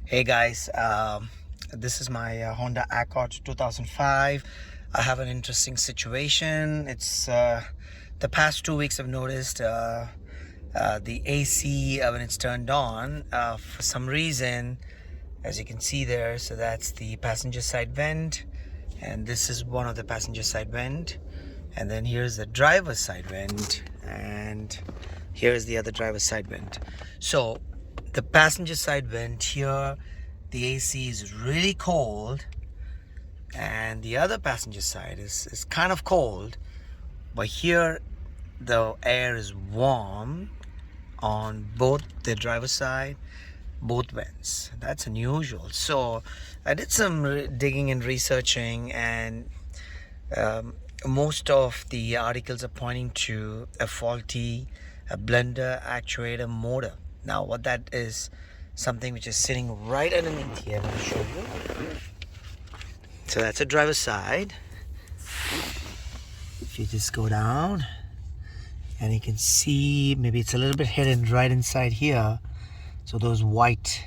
Hey guys, this is my Honda Accord 2005. I have an interesting situation. It's the past 2 weeks I've noticed the AC when it's turned on for some reason, as you can see there. So that's the passenger side vent, and this is one of the passenger side vent, and then here's the driver's side vent, and here's the other driver's side vent. So the passenger side vent here, the AC is really cold, and the other passenger side is kind of cold, but here the air is warm on both the driver's side, both vents. That's unusual. So I did some digging and researching, and most of the articles are pointing to a faulty blender actuator motor. Now what that is, something which is sitting right underneath here. I'm going to show you. So that's a driver's side. If you just go down, and you can see maybe it's a little bit hidden right inside here. So those white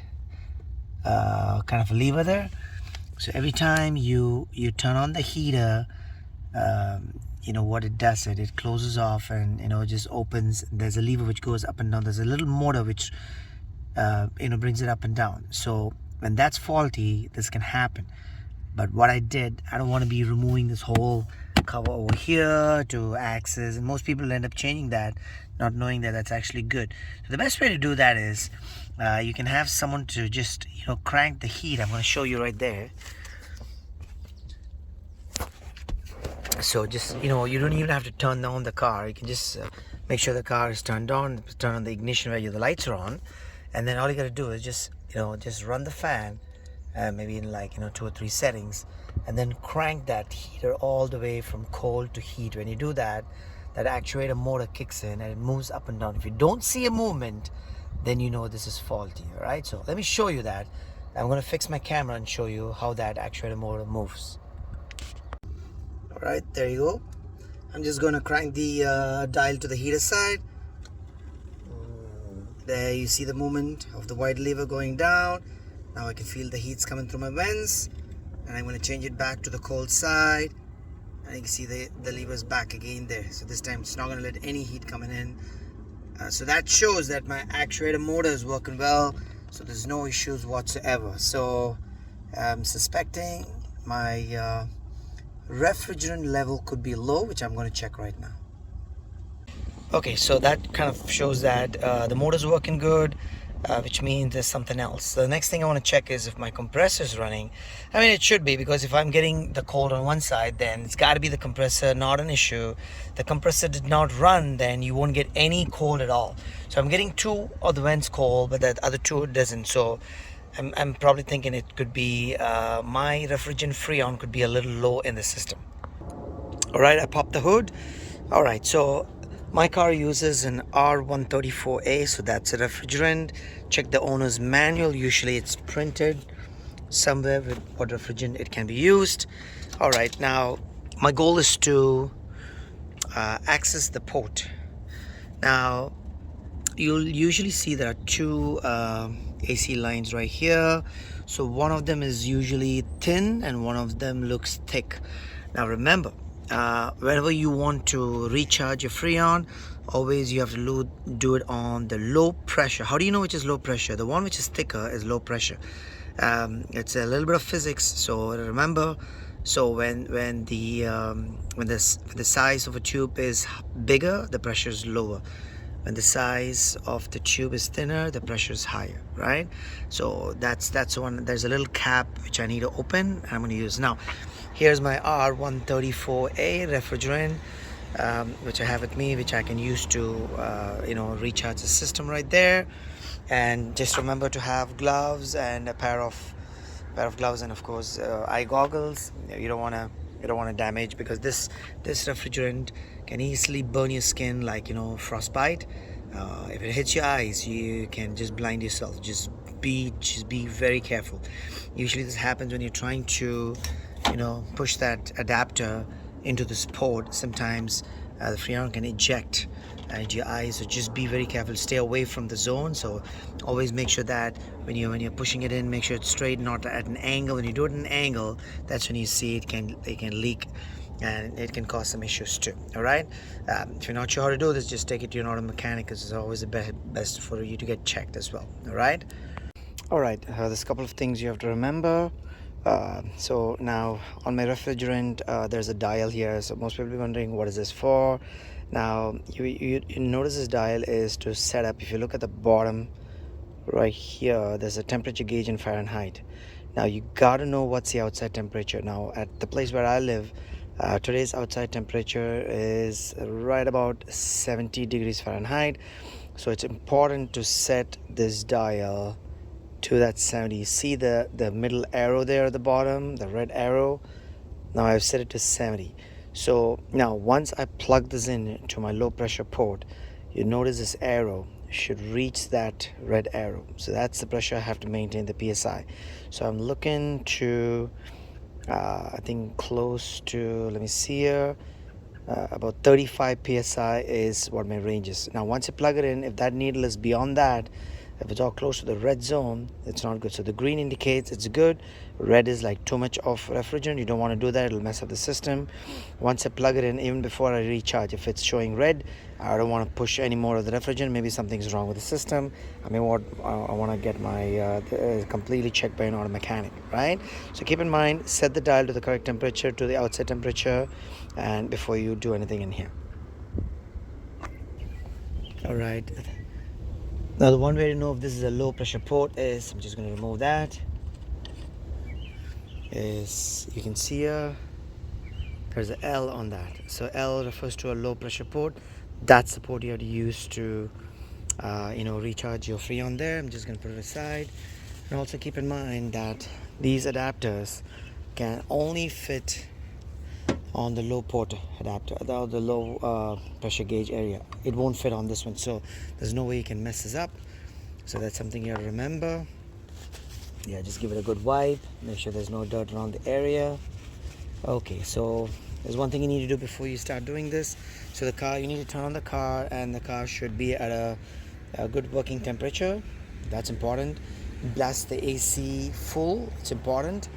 kind of lever there. So every time you turn on the heater, you know what it does, it closes off, and it just opens. There's a lever which goes up and down. There's a little motor which brings it up and down. So when that's faulty, this can happen. But what I did, I don't want to be removing this whole cover over here to access, and most people end up changing that, not knowing that that's actually good. So the best way to do that is you can have someone to just crank the heat. I'm going to show you right there. So just you don't even have to turn on the car. You can just make sure the car is turned on, turn on the ignition where the lights are on, and then all you got to do is just run the fan, maybe in like 2 or 3 settings, and then crank that heater all the way from cold to heat. When you do that, that actuator motor kicks in and it moves up and down. If you don't see a movement, then you know this is faulty. All right, so let me show you that. I'm going to fix my camera and show you how that actuator motor moves. All right, there you go. I'm just going to crank the dial to the heater side. There you see the movement of the white lever going down. Now I can feel the heat's coming through my vents, and I'm going to change it back to the cold side, and you can see the lever's back again there. So this time it's not going to let any heat coming in. So that shows that my actuator motor is working well, so there's no issues whatsoever. So I'm suspecting my refrigerant level could be low, which I'm going to check right now. Okay, so that kind of shows that the motor's working good, which means there's something else. So the next thing I want to check is if my compressor is running. I mean, it should be, because if I'm getting the cold on one side, then it's got to be the compressor, not an issue. The compressor did not run, then you won't get any cold at all. So I'm getting 2 of the vents cold, but the other 2 it doesn't. So I'm probably thinking it could be my refrigerant freon could be a little low in the system. All right, I popped the hood. All right, so my car uses an R134A, so that's a refrigerant. Check the owner's manual. Usually it's printed somewhere with what refrigerant it can be used. All right, now my goal is to access the port. Now you'll usually see there are 2 AC lines right here. So one of them is usually thin and one of them looks thick. Now remember, whenever you want to recharge your freon, always you have to do it on the low pressure. How do you know which is low pressure? The one which is thicker is low pressure. It's a little bit of physics, so remember. So when the size of a tube is bigger, the pressure is lower. When the size of the tube is thinner, the pressure is higher, right? So that's one. There's a little cap which I need to open, and I'm going to use now. Here's my R134A refrigerant, which I have with me, which I can use to recharge the system right there. And just remember to have gloves and a pair of gloves, and of course eye goggles. You don't want to damage, because this refrigerant can easily burn your skin, like frostbite. If it hits your eyes, you can just blind yourself. Just be very careful. Usually this happens when you're trying to push that adapter into this port. Sometimes the freon can eject into your eyes. So just be very careful, stay away from the zone. So always make sure that when you're pushing it in, make sure it's straight, not at an angle. When you do it at an angle, that's when you see it can leak, and it can cause some issues too. All right, if you're not sure how to do this, just take it to an auto mechanic, because it's always the best for you to get checked as well. All right, there's a couple of things you have to remember. So now on my refrigerant, there's a dial here. So most people will be wondering, what is this for? Now you notice this dial is to set up. If you look at the bottom right here, there's a temperature gauge in Fahrenheit. Now you got to know what's the outside temperature. Now at the place where I live, today's outside temperature is right about 70 degrees Fahrenheit. So it's important to set this dial to that 70. You see the middle arrow there at the bottom, the red arrow? Now I've set it to 70. So now once I plug this in to my low pressure port, you notice this arrow should reach that red arrow. So that's the pressure I have to maintain, the PSI. So I'm looking to I think close to, let me see here, about 35 PSI is what my range is. Now once you plug it in, if that needle is beyond that, if it's all close to the red zone, it's not good. So the green indicates it's good. Red is like too much of refrigerant. You don't want to do that. It'll mess up the system. Once I plug it in, even before I recharge, if it's showing red, I don't want to push any more of the refrigerant. Maybe something's wrong with the system. I want to get my completely checked by an auto mechanic, right? So keep in mind, set the dial to the correct temperature, to the outside temperature, and before you do anything in here. All right. Now the one way to know if this is a low pressure port is, I'm just going to remove that, is you can see here, there's an L on that. So L refers to a low pressure port. That's the port you have to use to recharge your freon there. I'm just going to put it aside. And also keep in mind that these adapters can only fit on the low port adapter, the low pressure gauge area. It won't fit on this one, so there's no way you can mess this up. So that's something you have to remember. Yeah, just give it a good wipe, make sure there's no dirt around the area. Okay, so there's one thing you need to do before you start doing this. So the car, you need to turn on the car, and the car should be at a good working temperature. That's important. Blast the AC full, it's important.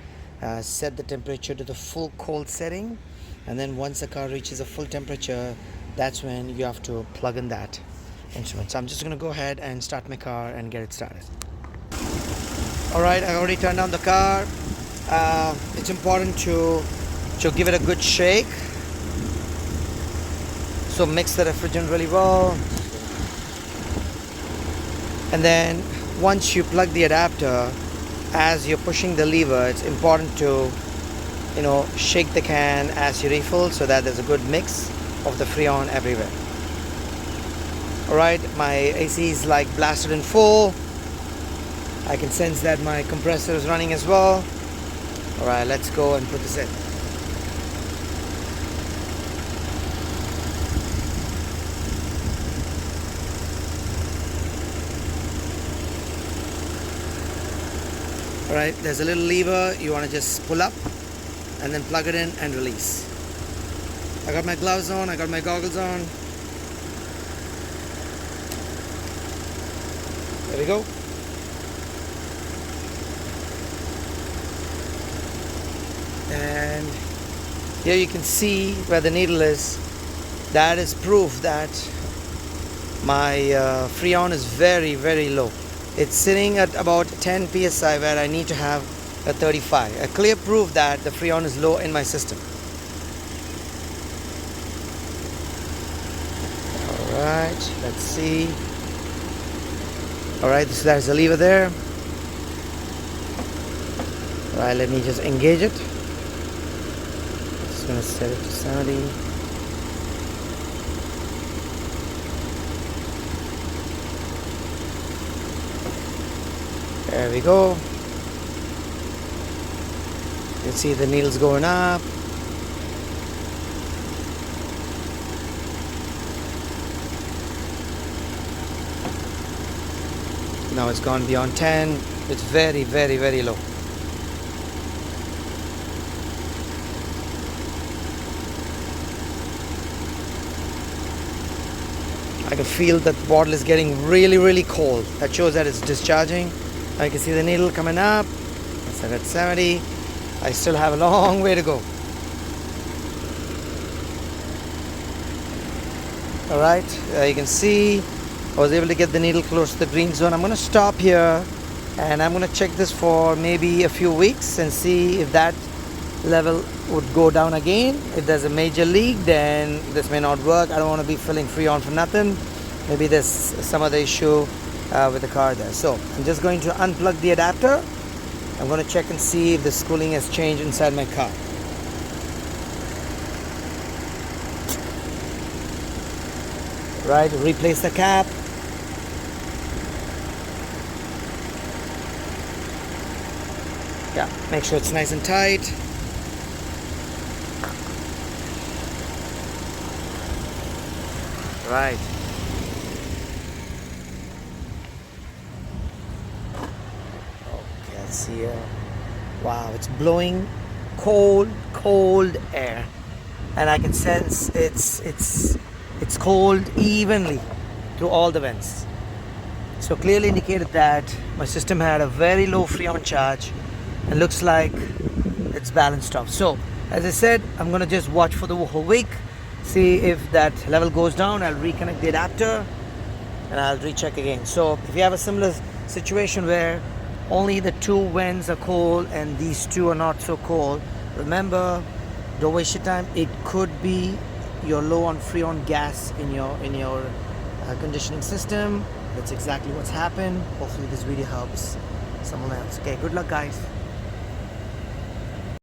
Set the temperature to the full cold setting, and then once the car reaches a full temperature, that's when you have to plug in that instrument. So I'm just going to go ahead and start my car and get it started. Alright, I already turned on the car. It's important to give it a good shake. So mix the refrigerant really well, and then once you plug the adapter, as you're pushing the lever, it's important to shake the can as you refill, so that there's a good mix of the freon everywhere. Alright, my AC is like blasted in full. I can sense that my compressor is running as well. Alright, let's go and put this in. Alright, there's a little lever you want to just pull up and then plug it in and release. I got my gloves on, I got my goggles on. There we go. And here you can see where the needle is. That is proof that my freon is very, very low. It's sitting at about 10 psi where I need to have a 35. A clear proof that the freon is low in my system. Alright, let's see. Alright, so there's a lever there. Alright, let me just engage it. Just gonna set it to 70. There we go. You can see the needles going up. Now it's gone beyond 10. It's very, very, very low. I can feel that the bottle is getting really cold. That shows that it's discharging. I can see the needle coming up. It's at 70. I still have a long way to go. Alright, you can see I was able to get the needle close to the green zone. I'm going to stop here and I'm going to check this for maybe a few weeks and see if that level would go down again. If there's a major leak, then this may not work. I don't want to be filling freon for nothing. Maybe there's some other issue with the car there. So I'm just going to unplug the adapter. I'm going to check and see if the cooling has changed inside my car. Right, replace the cap. Yeah, make sure it's nice and tight. Right. Okay, let's see here. Wow, it's blowing cold air, and I can sense it's cold evenly through all the vents. So clearly indicated that my system had a very low freon charge and looks like it's balanced off. So as I said, I'm gonna just watch for the whole week, see if that level goes down. I'll reconnect the adapter and I'll recheck again. So if you have a similar situation where only the two vents are cold and these two are not so cold, remember, don't waste your time. It could be you're low on freon gas in your conditioning system. That's exactly what's happened. Hopefully this video helps someone else. Okay, good luck guys.